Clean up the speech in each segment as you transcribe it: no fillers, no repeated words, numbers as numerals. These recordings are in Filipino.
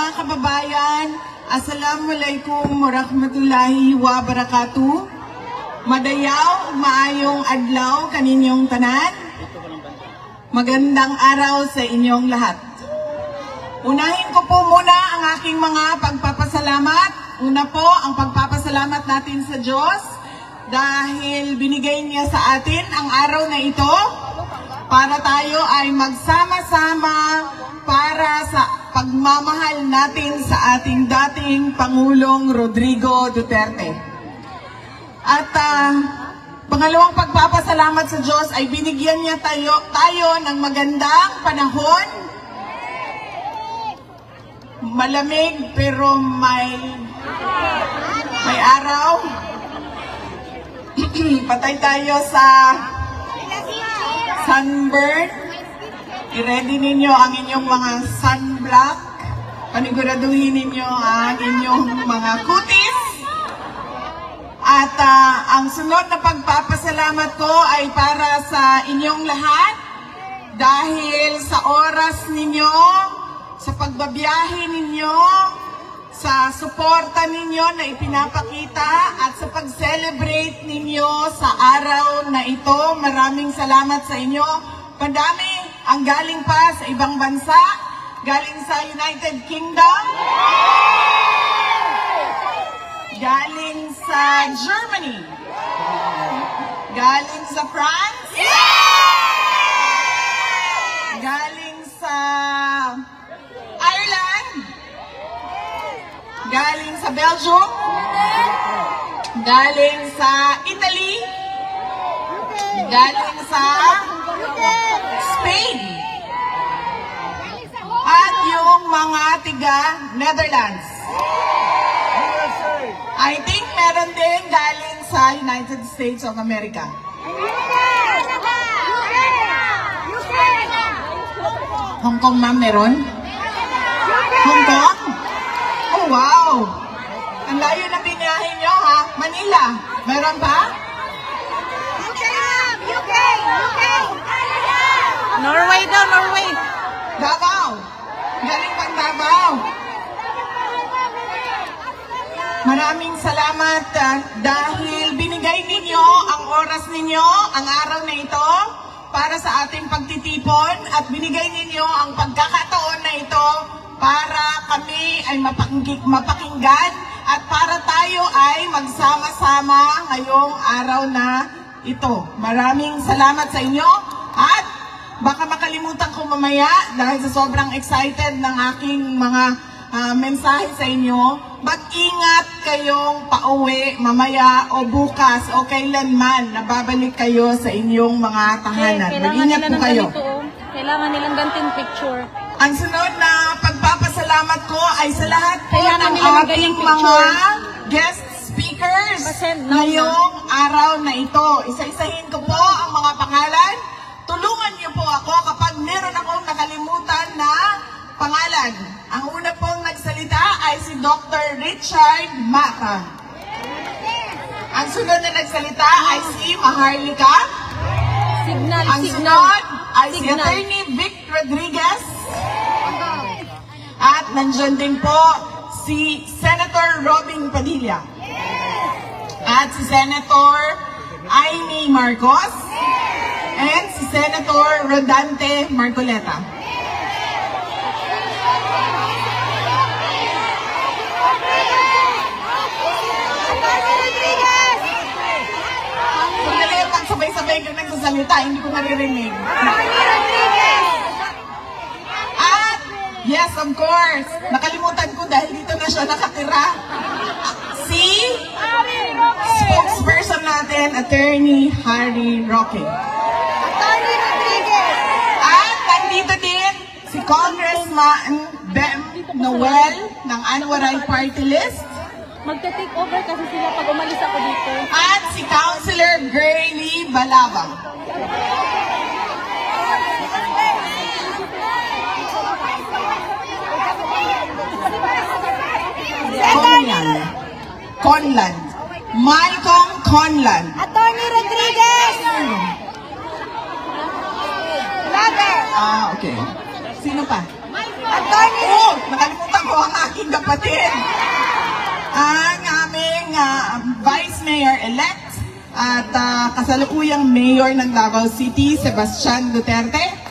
mga kababayan, Assalamualaikum warahmatullahi wabarakatuh. Madayaw, maayong adlaw kaninyong tanan. Magandang araw sa inyong lahat. Unahin ko po muna ang aking mga pagpapasalamat. Una po, ang pagpapasalamat natin sa Diyos dahil binigay niya sa atin ang araw na ito para tayo ay magsama-sama para sa pagmamahal natin sa ating dating Pangulong Rodrigo Duterte. At pangalawang pagpapasalamat sa Diyos ay binigyan niya tayo ng magandang panahon. Malamig pero may araw. Patay tayo sa sunburn. I-ready ninyo ang inyong mga sunblock. Paniguraduhin ninyo ang inyong mga kutis. At ang sunod na pagpapasalamat ko ay para sa inyong lahat dahil sa oras ninyo, sa pagbabiyahe ninyo, sa suporta ninyo na ipinapakita at sa pag-celebrate ninyo sa araw na ito. Maraming salamat sa inyo. Madami ang galing pa sa ibang bansa, galing sa United Kingdom, galing sa Germany, galing sa France, galing sa Ireland, galing sa Belgium, galing sa Italy, galing sa Spain, at yung mga tiga Netherlands. I think meron din galing sa United States of America. Hong Kong, ma'am, meron? Hong Kong? Oh, wow! Ang layo na biniyahin nyo, ha? Manila, meron pa? Norway daw, Norway. Davao. Galing pang Davao. Maraming salamat dahil binigay ninyo ang oras ninyo, ang araw na ito para sa ating pagtitipon at binigay ninyo ang pagkakataon na ito para kami ay mapakinggan at para tayo ay magsama-sama ngayong araw na ito. Maraming salamat sa inyo at baka makalimutan ko mamaya dahil sa sobrang excited ng aking mga mensahe sa inyo. Mag-ingat kayong pauwi mamaya o bukas o kailanman na babalik kayo sa inyong mga tahanan. Mag-ingat po kayo. Kailangan nilang ganting picture. Ang sunod na pagpapasalamat ko ay sa lahat po Kailangan ng nilang ating ganting mga picture. guest speakers Basen, no, ngayong araw na ito. Isa-isahin ko po ang mga pangalan. Tulungan niyo po ako kapag meron akong nakalimutan na pangalan. Ang una pong nagsalita ay si Dr. Richard Maca. Ang sunod na nagsalita ay si Maharlika. Signal, Ang sunod ay si Attorney Vic Rodriguez. At nandiyan din po si Senator Robin Padilla. At si Senator Amy Marcos. And si Senator Rodante Marcoleta. Sandali, magsabay-sabay ka nagsasalita, hindi ko naririnig. At, yes, of course, nakalimutan ko dahil dito na siya nakatira. Si spokesperson natin, Attorney Harry Roque. At nandito din si Congressman Bem Noel ng Anwaray Party List. Magta-take over kasi sila pag umalis ako dito. At si Councilor Graylee Balabang. Conlan. Malcolm Conlan. Attorney Rodriguez! Okay. Sino pa? Oh, nakalimutan ko ang aking kapatid. Ang aming Vice Mayor-elect at kasalukuyang Mayor ng Davao City, Sebastian Duterte.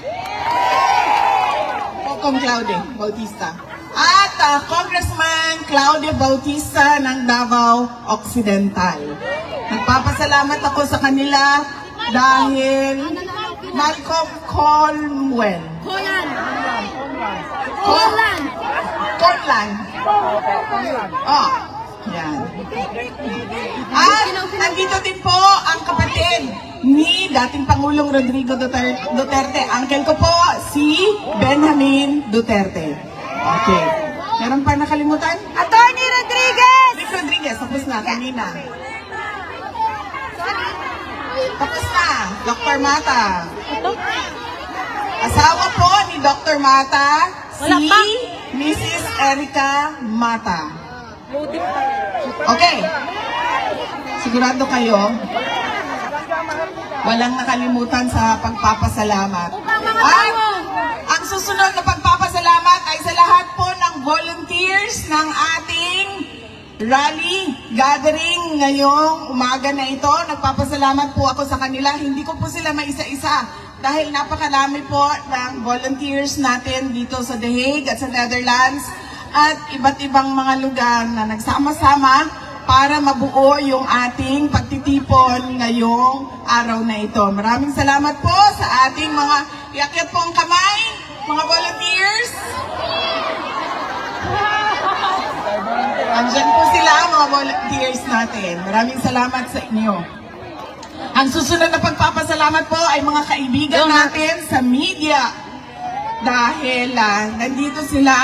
Kong Claudia Bautista. At Congressman Claudia Bautista ng Davao Occidental. Nagpapasalamat ako sa kanila dahil Malcolm Conlan. Oh, yan. At nandito din po ang kapatid ni dating Pangulong Rodrigo Duterte. Uncle ko po, si Benjamin Duterte. Okay. Meron pa nakalimutan? Attorney Rodriguez! Rick Rodriguez, tapos na kanina. Tapos na, Dr. Mata. Asawa po ni Dr. Mata, Wala si pa. Mrs. Erica Mata. Okay. Sigurado kayo, walang nakalimutan sa pagpapasalamat. At ang susunod na pagpapasalamat ay sa lahat po ng volunteers ng ating rally gathering ngayong umaga na ito. Nagpapasalamat po ako sa kanila. Hindi ko po sila maisa-isa dahil napakalami po ng volunteers natin dito sa The Hague at sa Netherlands at iba't ibang mga lugar na nagsama-sama para mabuo yung ating pagtitipon ngayong araw na ito. Maraming salamat po sa ating mga iakyat po ang kamay, mga volunteers. Andyan po sila, mga volunteers natin. Maraming salamat sa inyo. Ang susunod na pagpapasalamat po ay mga kaibigan natin sa media. Dahil nandito sila,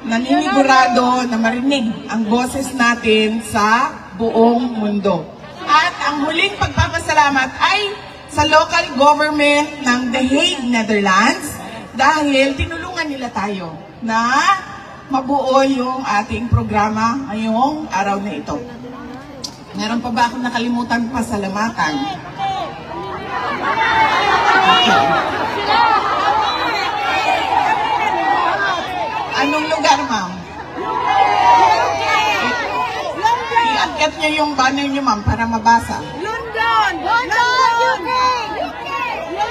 naninigurado na marinig ang boses natin sa buong mundo. At ang huling pagpapasalamat ay sa local government ng The Hague, Netherlands, dahil tinulungan nila tayo na mabuo yung ating programa ngayong araw na ito. Meron pa ba akong nakalimutan pasalamatan? Okay. Anong lugar, ma'am? Iakyat niyo yung banner niyo, ma'am, para mabasa. London!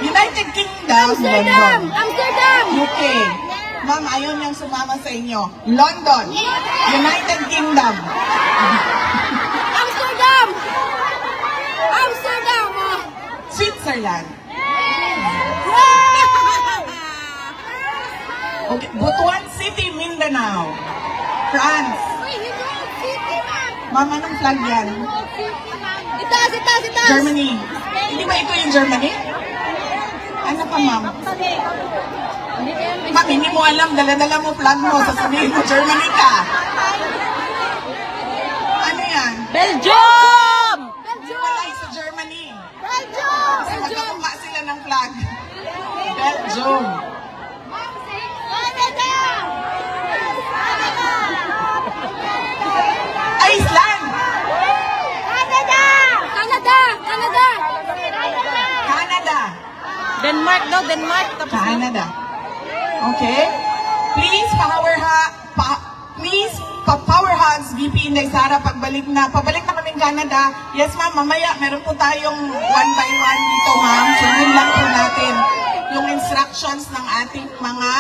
United Kingdom, Amsterdam! London. Amsterdam! UK. Ma'am, ayaw niyang sumama sa inyo. London, United Kingdom. Amsterdam! Amsterdam! Switzerland. Okay. Butuan City, Mindanao. France. Ma'am, anong flag yan? Itaas! Germany. Hindi ba ito yung Germany? Ano pa, ma'am? Ma'am, hindi mo alam, dala-dala mo flag mo, sasabihin mo, Germany ka. Ano yan? Belgium! Walay sa Germany. Belgium! Kasi magkakumpa sila ng flag. Belgium. Iceland. Canada. Denmark daw, Denmark. Tapos na. Canada. Okay? Please, power hugs, VP Inday Sara, pabalik na kaming Canada. Yes, ma'am, mamaya, meron po tayong one by one dito, ma'am. Sundin lang po natin yung instructions ng ating mga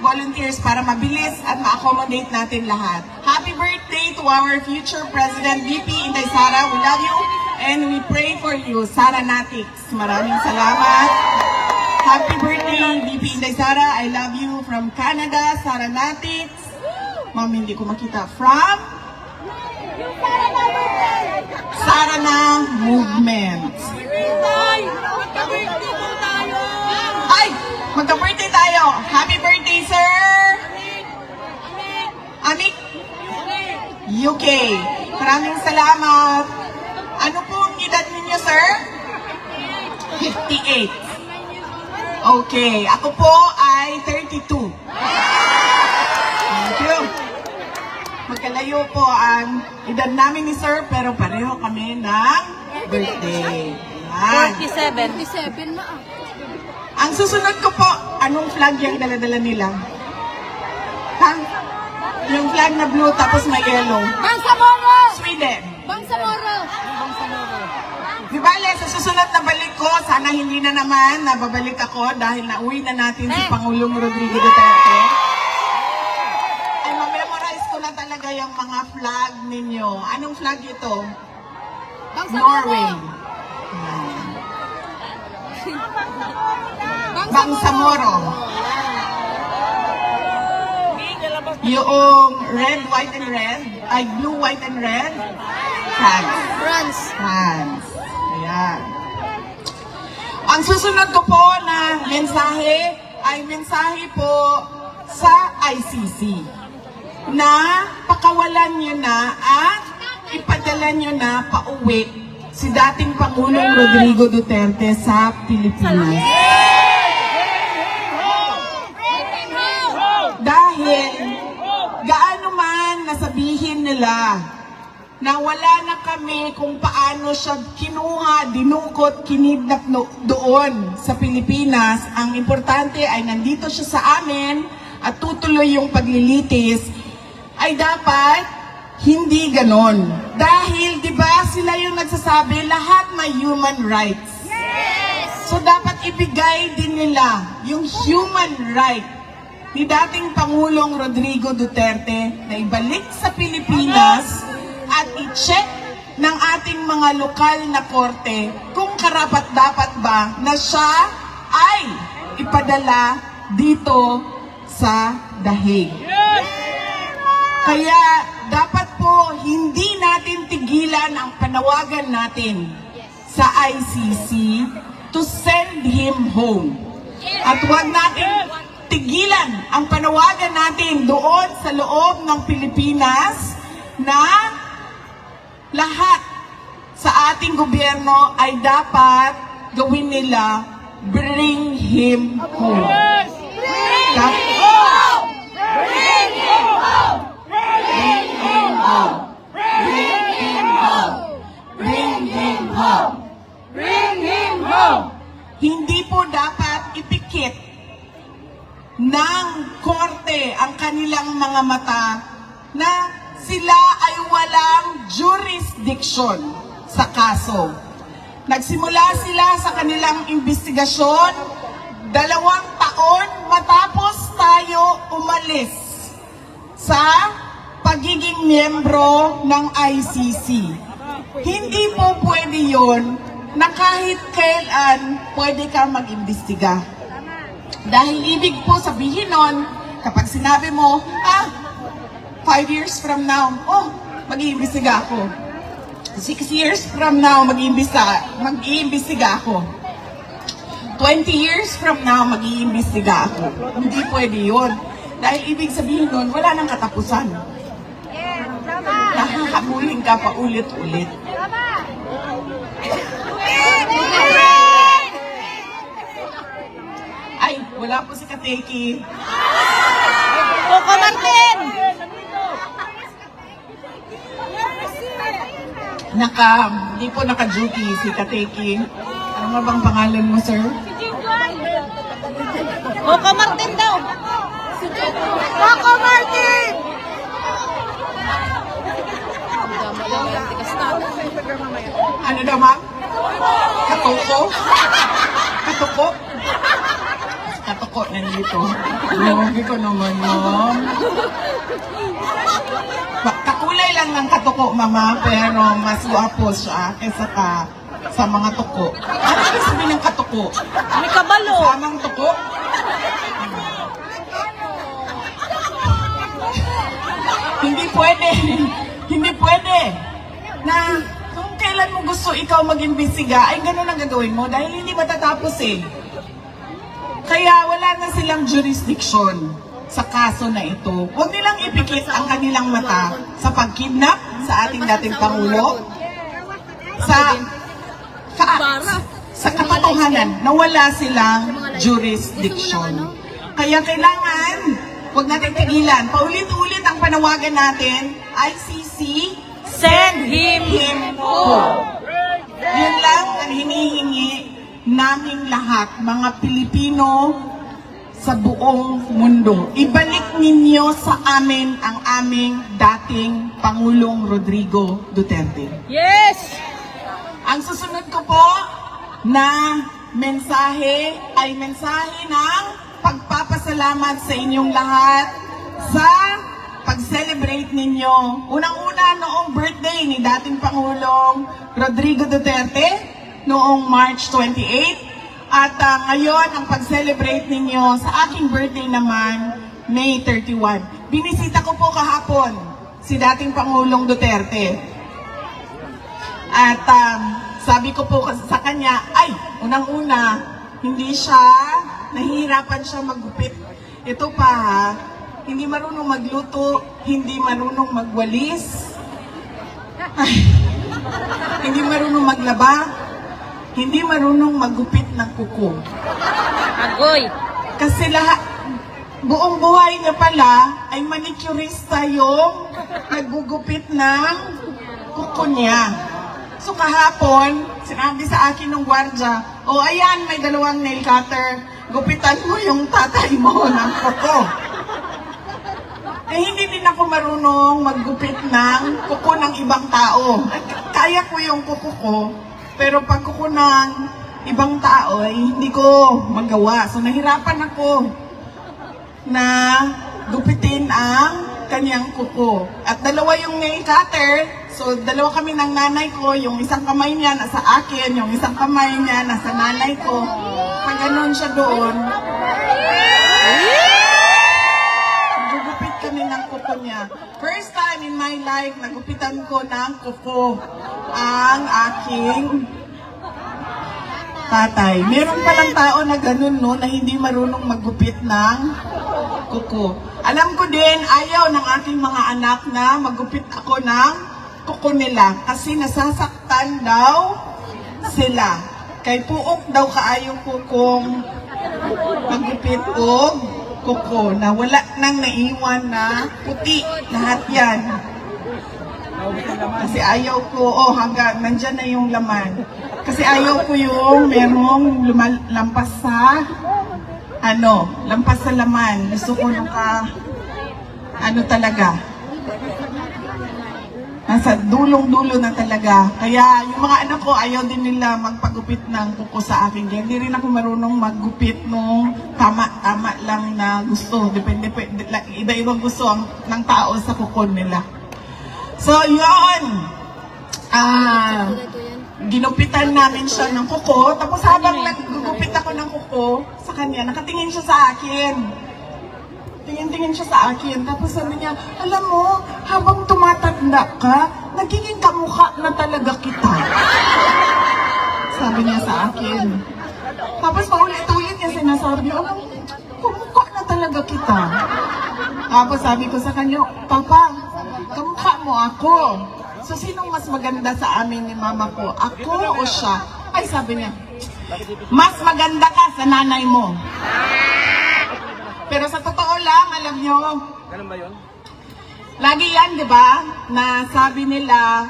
volunteers para mabilis at ma-accommodate natin lahat. Happy birthday to our future President, VP Inday Sara. We love you and we pray for you, Sara Natix. Maraming salamat. Happy birthday, VP Inday Sara. I love you from Canada, Sara Natix. Ma'am, hindi ko makita. From Sarana Movement. Ay! Magka-birthday tayo! Happy birthday, sir! Amik? UK. Maraming salamat. Ano po ang edad ninyo, sir? 58. Okay. Ako po ay 32. Thank you. Magkalayo po ang edad namin ni sir, pero pareho kami ng birthday. Ayan. 47 na. Ang susunod ko po, anong flag yung dala-dala nila? Ha? Yung flag na blue tapos may yellow. Bangsamoro! Sweden. Bangsamoro! Di bale, sa susunod na balik ko, sana hindi na naman nababalik ako dahil nauwi na natin si Pangulong Rodrigo Duterte. Ay, ma-memorize ko na talaga yung mga flag ninyo. Anong flag ito? Norway. Bangsamoro. Yung red, white, and red, ay blue, white, and red, France. France. France. Ayan. Ang susunod ko po na mensahe ay mensahe po sa ICC na pakawalan nyo na at ipadala nyo na pauwi si dating Pangulong Rodrigo Duterte sa Pilipinas. Dahil gaano man nasabihin nila na wala na kami kung paano siya kinuha, dinukot, kinidnap doon sa Pilipinas, ang importante ay nandito siya sa amin at tutuloy yung paglilitis, ay dapat hindi ganon. Dahil, di ba, sila yung nagsasabi, lahat may human rights. So, dapat ibigay din nila yung human right ni dating Pangulong Rodrigo Duterte na ibalik sa Pilipinas at i-check ng ating mga lokal na korte kung karapat-dapat ba na siya ay ipadala dito sa The Hague. Kaya dapat po hindi natin tigilan ang panawagan natin sa ICC to send him home. At huwag natin tigilan ang panawagan natin doon sa loob ng Pilipinas na lahat sa ating gobyerno ay dapat gawin nila, bring him home. Bring him home! Bring him home! Bring him home! Bring him home! Bring him home! Bring him home! Hindi po dapat ipikit ng korte ang kanilang mga mata na sila ay walang jurisdiction sa kaso. Nagsimula sila sa kanilang investigasyon 2 taon matapos tayo umalis sa pagiging miyembro ng ICC. Hindi po pwede yon na kahit kailan pwede ka mag-imbestiga. Dahil ibig po sabihin nun, kapag sinabi mo, 5 years from now, mag-iimbestiga ako. 6 years from now, mag-iimbestiga ako. 20 years from now, mag-iimbestiga ako. Hindi pwede yun. Dahil ibig sabihin nun, wala nang katapusan. Nakakabuling ka pa ulit-ulit. Ay, wala po si Kateki. Coco Martin! Hindi po naka-duty si Kateki. Ano nga bang pangalan mo, sir? Coco Martin daw! Coco Martin! Ano daw, ma'am? Katuko? Katuko? Katuko nandito. Lugi ko naman, ma'am. Kakulay lang ng katuko, mama, pero mas guwapo siya kaysa sa mga tuko. Ano ibig sabihin ng katuko? May kabalo! Samang tuko? Hindi pwede. Hindi pwede. Na kung kailan mo gusto ikaw mag-imbestiga, ay ganun ang gagawin mo dahil hindi matatapos eh. Kaya wala na silang jurisdiction sa kaso na ito. Huwag nilang ipikit ang kanilang mata sa pagkidnap sa ating dating Pangulo, sa katotohanan na wala silang jurisdiction. Kaya kailangan, huwag natin tigilan. Paulit-ulit ang panawagan natin, ICC, send him home. Yun lang ang hinihingi naming lahat, mga Pilipino sa buong mundo. Ibalik ninyo sa amin ang aming dating Pangulong Rodrigo Duterte. Yes! Ang susunod ko po na mensahe ay mensahe ng pagpapasalamat sa inyong lahat sa pag-celebrate ninyo. Unang-una noong birthday ni dating Pangulong Rodrigo Duterte noong March 28. At ngayon, ang pag-celebrate ninyo sa aking birthday naman, May 31. Binisita ko po kahapon si dating Pangulong Duterte. At sabi ko po sa kanya, ay, unang-una, hindi siya, nahihirapan siya maggupit. Ito pa ha, hindi marunong magluto, hindi marunong magwalis, ay, hindi marunong maglaba, hindi marunong maggupit ng kuko. Agoy! Kasi buong buhay niya pala ay manicurista yung naggugupit ng kuko niya. So kahapon, sinabi sa akin ng gwardya, o ayan, may dalawang nail cutter, gupitan mo yung tatay mo ng kuko. Eh hindi din ako marunong maggupit ng kuko ng ibang tao. Kaya ko yung kuko ko, pero pag kuko ng ibang tao ay hindi ko magawa. So nahirapan ako na gupitin ang kanyang kuko. At dalawa yung nail cutter, so dalawa kami ng nanay ko, yung isang kamay niya nasa akin, yung isang kamay niya nasa nanay ko. Pag ganun siya doon, gugupit kami ng kuko niya. First time in my life, nagupitan ko ng kuko ang aking tatay. Meron palang tao na ganun, no, na hindi marunong maggupit ng kuko. Alam ko din, ayaw ng aking mga anak na maggupit ako ng kuko nila kasi nasasaktan daw sila. Kay puok daw kaayo ko kung maggupit o kuko na wala nang naiwan na puti. Lahat yan. Kasi ayaw ko, hanggang nandyan na yung laman. Kasi ayaw ko yung merong lampas sa, lampas sa laman. Gusto ko nung talaga. Nasa dulong-dulo na talaga. Kaya yung mga anak ko, ayaw din nila magpagupit ng kuko sa akin. Kaya hindi rin ako marunong maggupit nung tama-tama lang na gusto. Depende, iba-ibang gusto ng tao sa kuko nila. So, yun. Ginupitan namin siya ng kuko. Tapos habang naggugupit ako ng kuko sa kanya, nakatingin siya sa akin. Tingin-tingin siya sa akin. Tapos sabi niya, alam mo, habang tumatanda ka, nagiging kamukha na talaga kita. Sabi niya sa akin. Tapos paulit-ulit niya sinasabi, alam, kamukha na talaga kita. Tapos sabi ko sa kanya, Papa, kamukha mo ako. So, sinong mas maganda sa amin ni mama ko? Ako o siya? Ay, sabi niya, mas maganda ka sa nanay mo. Pero sa totoo lang, alam nyo, Ganun ba yun? lagi yan, di ba, na sabi nila,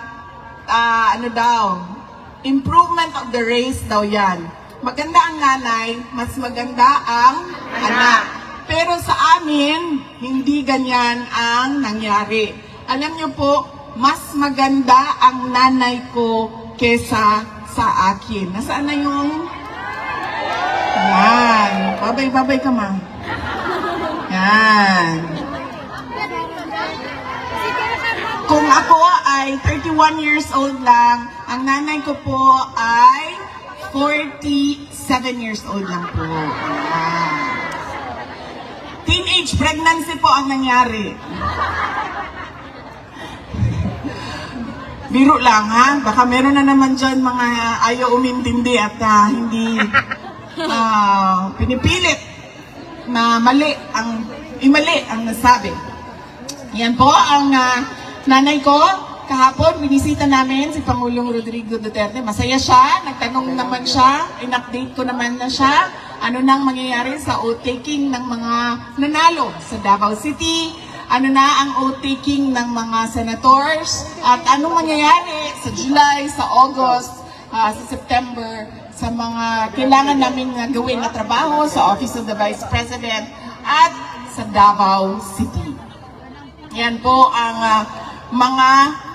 improvement of the race daw yan. Maganda ang nanay, mas maganda ang anak. Pero sa amin, hindi ganyan ang nangyari. Alam nyo po, mas maganda ang nanay ko kesa sa akin. Nasaan na yung... Yan. Babay-babay ka, ma. Yan. Kung ako ay 31 years old lang, ang nanay ko po ay 47 years old lang po. Yan. Teenage pregnancy po ang nangyari. Biro lang ha, baka meron na naman dyan mga ayaw umintindi at hindi pinipilit na mali ang nasabi. Yan po ang nanay ko. Kahapon, binisita namin si Pangulong Rodrigo Duterte. Masaya siya, nagtanong naman siya, in-update ko naman na siya. Ano nang mangyayari sa oath-taking ng mga nanalo sa Davao City, ano na ang oath-taking ng mga senators, at anong mangyayari sa July, sa August, sa September, sa mga kailangan namin gawin na trabaho sa Office of the Vice President at sa Davao City. Yan po ang mga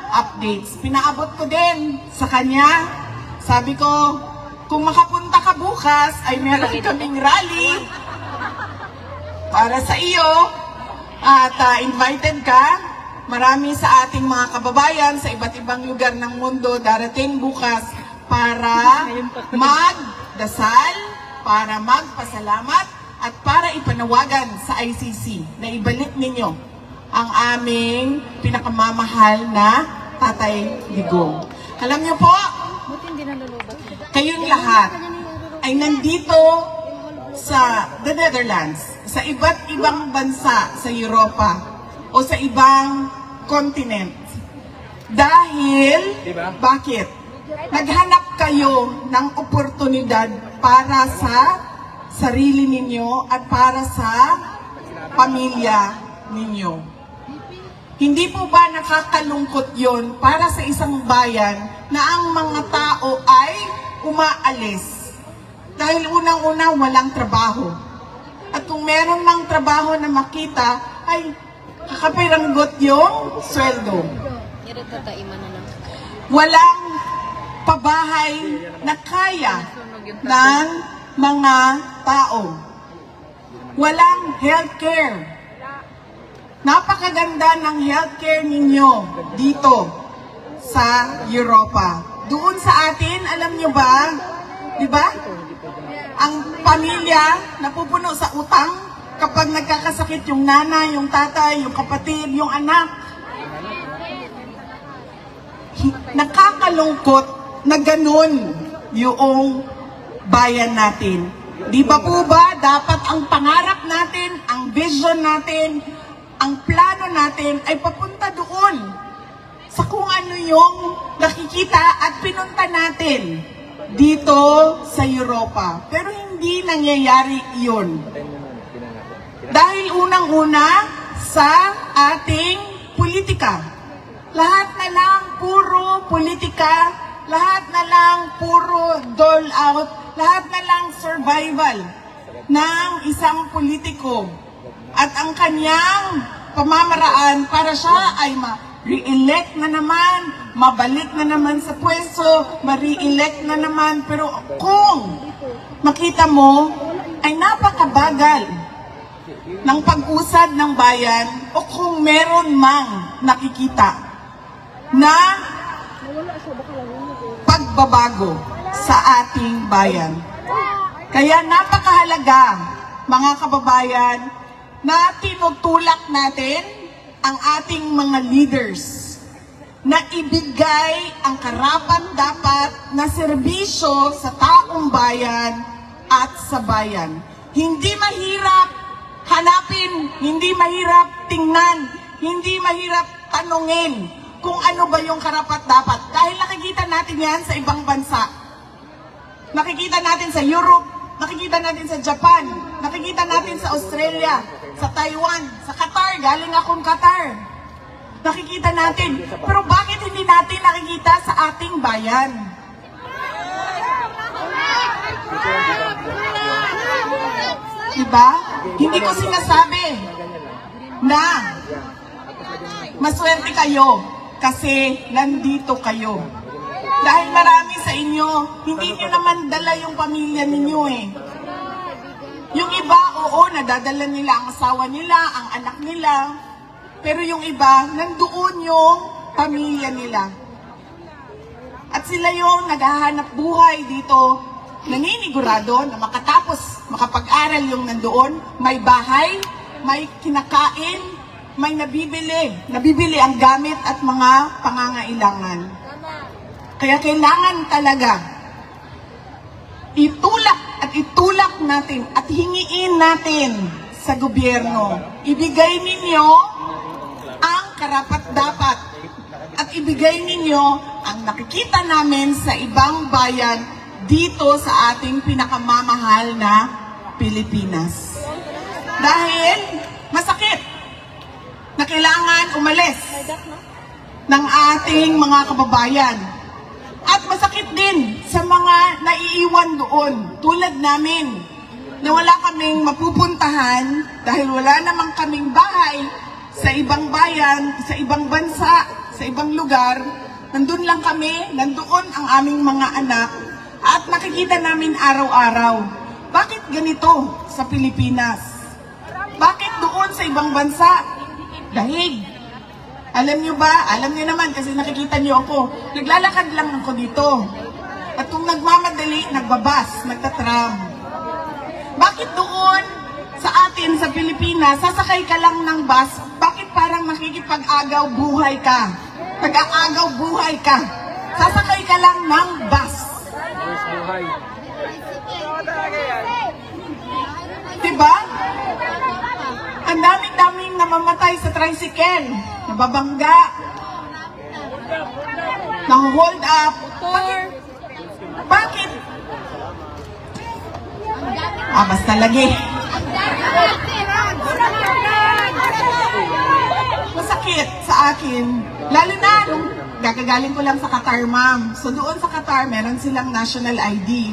updates. Pinaabot ko din sa kanya. Sabi ko, kung makapunta ka bukas, ay meron kaming rally para sa iyo at invited ka. Marami sa ating mga kababayan sa iba't ibang lugar ng mundo darating bukas para magdasal, para magpasalamat, at para ipanawagan sa ICC na ibalik ninyo ang aming pinakamamahal na Tatay Digong. Alam niyo po, kayong lahat ay nandito sa the Netherlands, sa iba't ibang bansa sa Europa o sa ibang continent. Dahil, bakit? Naghanap kayo ng oportunidad para sa sarili ninyo at para sa pamilya ninyo. Hindi po ba nakakalungkot yon para sa isang bayan na ang mga tao ay umaalis? Dahil unang-una walang trabaho. At kung meron ng trabaho na makita, ay kakapiranggot yung sweldo. Walang pabahay na kaya ng mga tao. Walang healthcare. Napakaganda ng healthcare ninyo dito sa Europa. Doon sa atin, alam nyo ba, di ba? Ang pamilya napupuno sa utang kapag nagkakasakit yung nanay, yung tatay, yung kapatid, yung anak. Nakakalungkot na ganun yung bayan natin. Di ba po ba dapat ang pangarap natin, ang vision natin, ang plano natin ay papunta doon sa kung ano yung nakikita at pinunta natin dito sa Europa. Pero hindi nangyayari yun. Dahil unang-una sa ating politika. Lahat na lang puro politika, lahat na lang puro dole out, lahat na lang survival ng isang politiko. At ang kanyang pamamaraan para siya ay ma-re-elect na naman, mabalik na naman sa pwesto, ma-re-elect na naman. Pero kung makita mo, ay napakabagal ng pag-usad ng bayan o kung meron mang nakikita na pagbabago sa ating bayan. Kaya napakahalaga, mga kababayan, na tinutulak natin ang ating mga leaders na ibigay ang karapat-dapat na serbisyo sa taong bayan at sa bayan. Hindi mahirap hanapin, hindi mahirap tingnan, hindi mahirap tanungin kung ano ba yung karapat-dapat. Dahil nakikita natin yan sa ibang bansa. Nakikita natin sa Europe, nakikita natin sa Japan, nakikita natin sa Australia, sa Taiwan, sa Qatar, galing akong Qatar. Nakikita natin. Pero bakit hindi natin nakikita sa ating bayan? Diba? Hindi ko sinasabi na maswerte kayo kasi nandito kayo. Dahil marami sa inyo, hindi nyo naman dala yung pamilya ninyo eh. Yung iba, oo, nadadala nila ang asawa nila, ang anak nila. Pero yung iba, nandoon yung pamilya nila. At sila yung naghahanap buhay dito, naninigurado na makatapos, makapag-aral yung nandoon, may bahay, may kinakain, may nabibili ang gamit at mga pangangailangan. Kaya kailangan talaga itulak natin at hingiin natin sa gobyerno. Ibigay ninyo ang karapat-dapat at ibigay ninyo ang nakikita namin sa ibang bayan dito sa ating pinakamamahal na Pilipinas. Dahil masakit na kailangan umalis ng ating mga kababayan. At masakit din sa mga naiiwan doon, tulad namin, na wala kaming mapupuntahan dahil wala namang kaming bahay sa ibang bayan, sa ibang bansa, sa ibang lugar. Nandun lang kami, nandoon ang aming mga anak at nakikita namin araw-araw. Bakit ganito sa Pilipinas? Bakit doon sa ibang bansa? Dahig. Alam niyo ba? Alam niyo naman kasi nakikita niyo ako. Naglalakad lang ako dito. At kung nagmamadali, nagbabas, nagtatram. Bakit doon sa atin, sa Pilipinas, sasakay ka lang ng bus, bakit parang makikipag-agaw buhay ka? Pag-aagaw buhay ka. Sasakay ka lang ng bus. Diba? Ang daming-daming namamatay sa tricycle, nababangga, nang-hold up. Bakit? Basta lagi. Masakit sa akin. Lalo na nung gagagaling ko lang sa Qatar, ma'am. So doon sa Qatar, meron silang national ID.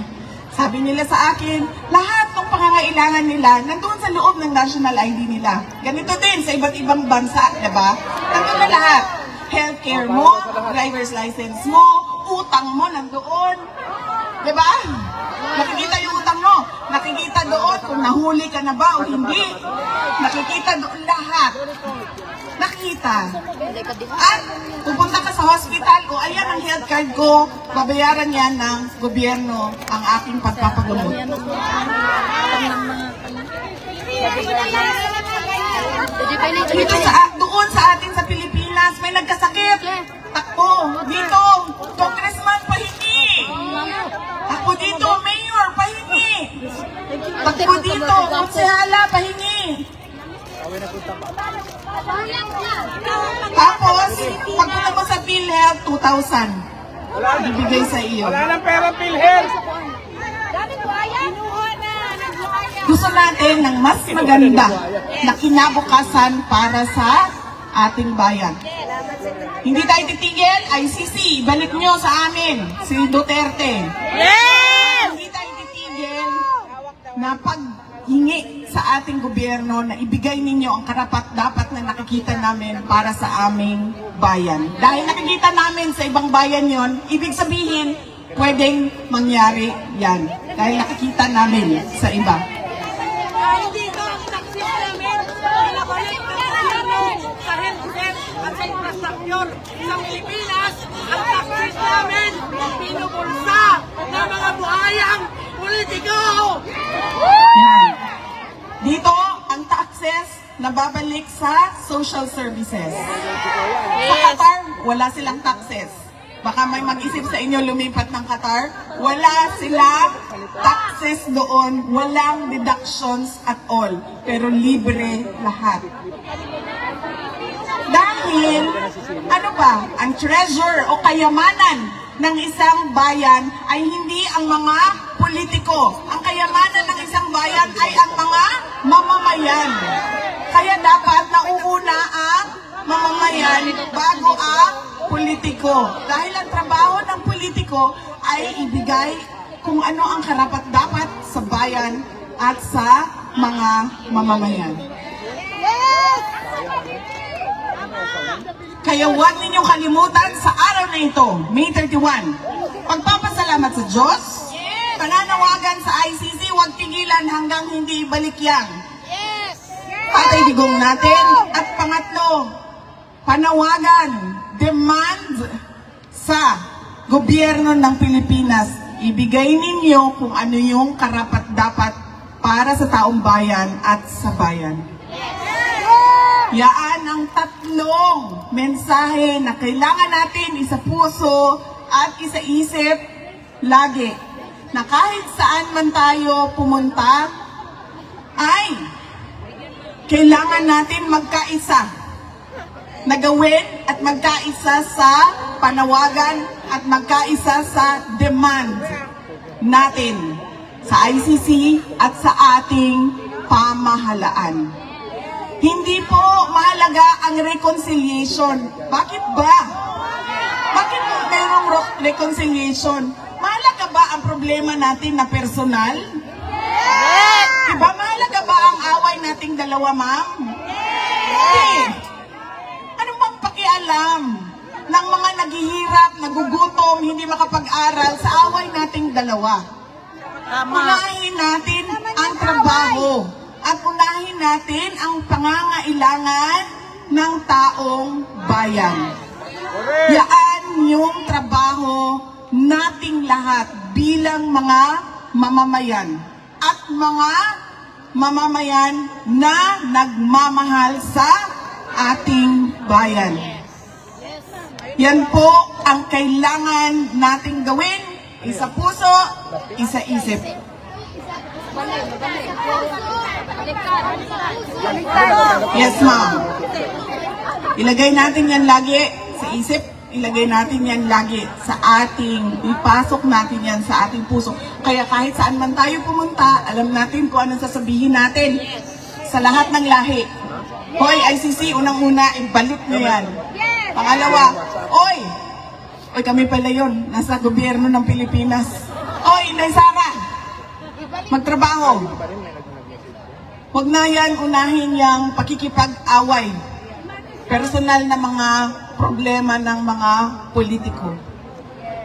Sabi nila sa akin, lahat ng pangangailangan nila nandoon sa loob ng national ID nila. Ganito din sa iba't ibang bansa, diba? Nandoon na lahat. Healthcare mo, driver's license mo, utang mo nandoon. Diba? Nakikita yung utang mo. Nakikita doon kung nahuli ka na ba o hindi. Nakikita doon lahat. Nakita. At pupunta ka sa hospital, o ayan ang health card ko, babayaran yan ng gobyerno ang aking pagpapagamot. Dito doon sa atin sa Pilipinas, may nagkasakit. Takbo, dito, congressman pahingi. Takbo dito, mayor pahingi. Takbo dito, konsehala pahingi. Tapos, pagpunta mo sa PhilHealth, 2,000. Ibigay sa iyo. Wala nang pera, PhilHealth. Gusto natin ng mas maganda na kinabukasan para sa ating bayan. Hindi tayo titigil, ICC, balik nyo sa amin, si Duterte. Hindi tayo titigil na paghingi sa ating gobyerno na ibigay ninyo ang karapat-dapat na nakikita namin para sa aming bayan. Dahil nakikita namin sa ibang bayan yon, ibig sabihin, pwedeng mangyari yan. Dahil nakikita namin sa iba. Dito ang taksis namin, pinabalik ng gobyerno sa healthcare at sa infrastructure. Sa Pilipinas, ang taksis namin, pinubulsa ng mga buhayang politiko. Yan. Dito, ang taxes nababalik sa social services. Sa Qatar, wala silang taxes. Baka may mag-isip sa inyo lumipat ng Qatar. Wala silang taxes doon. Walang deductions at all. Pero libre lahat. Dahil, ano ba, ang treasure o kayamanan ng isang bayan ay hindi ang mga politiko. Ang kayamanan ng isang bayan ay ang mga mamamayan. Kaya dapat nauuna ang mamamayan bago ang politiko. Dahil ang trabaho ng politiko ay ibigay kung ano ang karapat-dapat sa bayan at sa mga mamamayan. Kaya huwag ninyong kalimutan sa araw na ito, May 31, pagpapasalamat sa Diyos, pananawagan sa ICC, huwag tigilan hanggang hindi ibalik yan. Patay digong natin. At pangatlo, panawagan, demand sa gobyerno ng Pilipinas, ibigay ninyo kung ano yung karapat-dapat para sa taong bayan at sa bayan. Yaan ang tatlong mensahe na kailangan natin isa puso at isa isip lagi. Na kahit saan man tayo pumunta, ay kailangan natin magkaisa. Nagawin at magkaisa sa panawagan at magkaisa sa demand natin sa ICC at sa ating pamahalaan. Hindi po mahalaga ang reconciliation. Bakit ba? Bakit mayroong reconciliation. Mahalaga ba ang problema natin na personal? Diba mahalaga ba ang away nating dalawa, ma'am? Hindi. Ano bang pakialam ng mga naghihirap, nagugutom, hindi makapag-aral sa away nating dalawa? Unahin natin ang trabaho at unahin natin ang pangangailangan ng taong bayan. Yaan yung trabaho nating lahat bilang mga mamamayan at mga mamamayan na nagmamahal sa ating bayan. Yan po ang kailangan nating gawin, isa puso, isa isip. Yes, ma'am. Ilagay natin yan lagi sa isip, ilagay natin yan lagi sa ating, ipasok natin yan sa ating puso. Kaya kahit saan man tayo pumunta, alam natin kung anong sasabihin natin sa lahat ng lahi. Hoy, ICC, unang-una, ibalik nyo yan. Pangalawa, oy, kami pala yun, nasa gobyerno ng Pilipinas. Oy, Inday Sara, magtrabaho. Huwag na yan unahin yung pakikipag-away. Personal na mga problema ng mga politiko.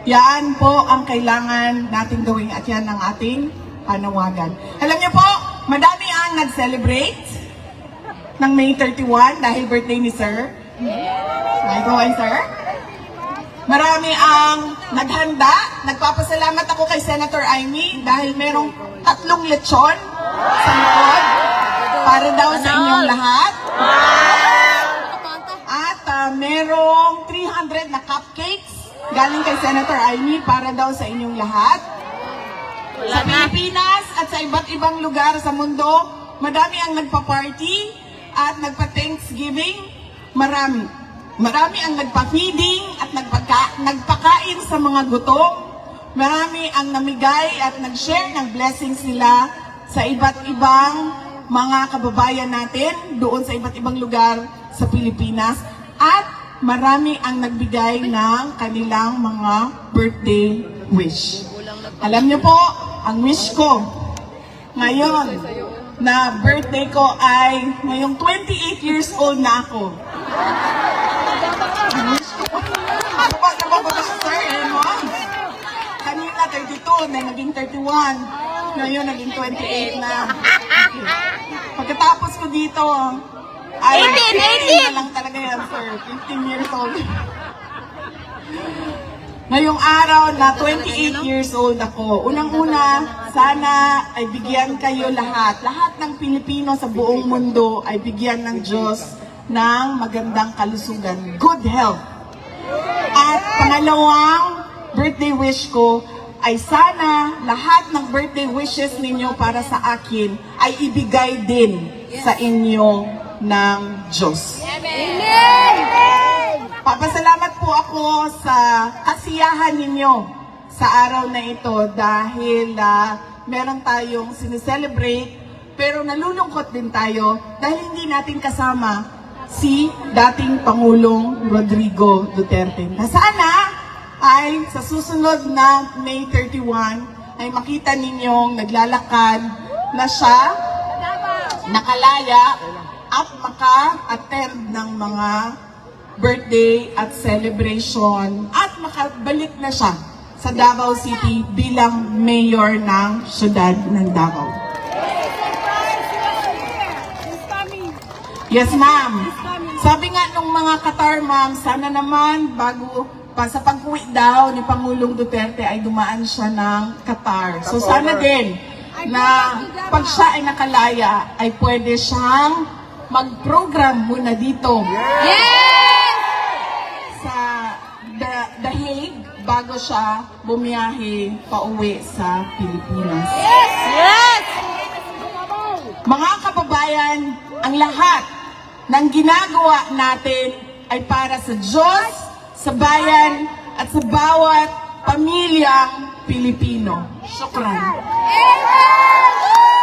Yan po ang kailangan nating gawin at yan ang ating panawagan. Alam niyo po, madami ang nag-celebrate ng May 31 dahil birthday ni Sir. May go on, Sir? Marami ang naghanda. Nagpapasalamat ako kay Senator Amy dahil merong 3 lechon sa likod para daw sa inyong lahat. At merong 300 na cupcakes galing kay Senator Amy para daw sa inyong lahat. Sa Pilipinas at sa iba't ibang lugar sa mundo, madami ang nagpa-party at nagpa-Thanksgiving. Marami ang nagpa-feeding at nagpakain sa mga gutom. Marami ang namigay at nag-share ng blessings nila sa iba't ibang mga kababayan natin doon sa iba't ibang lugar sa Pilipinas. At marami ang nagbigay ng kanilang mga birthday wish. Alam niyo po, ang wish ko ngayon na birthday ko ay ngayong 28 years old na ako. Ang wish ko. Ano ba sir? Kanina 32, na naging 31. Ngayon naging 28 na. Pagkatapos ko dito, ay 15 na lang talaga yan, sir. 15 years old. Ngayong araw na 28 years old ako, unang-una, sana ay bigyan kayo lahat ng Pilipino sa buong mundo ay bigyan ng Diyos ng magandang kalusugan, good health. At pangalawang birthday wish ko ay sana lahat ng birthday wishes ninyo para sa akin ay ibigay din sa inyo ng Diyos. Amen! Papasalamat po ako sa kasiyahan ninyo sa araw na ito dahil meron tayong sineselebrate pero nalulungkot din tayo dahil hindi natin kasama si dating Pangulong Rodrigo Duterte. Na sana ay sa susunod na May 31 ay makita ninyong naglalakad na siya, nakalaya at maka-attend ng mga birthday at celebration at makabalik na siya sa Davao City bilang mayor ng syudad ng Davao. Yes, ma'am. Sabi nga nung mga Qatar, ma'am, sana naman bago pa sa pag-uwi daw ni Pangulong Duterte ay dumaan siya ng Qatar. So sana din na pag siya ay nakalaya ay pwede siyang mag-program muna dito. Sa The Hague bago siya bumiyahe pauwi sa Pilipinas. Mga kababayan, ang lahat ng ginagawa natin ay para sa Diyos, sa bayan, at sa bawat pamilyang Pilipino. Shukran.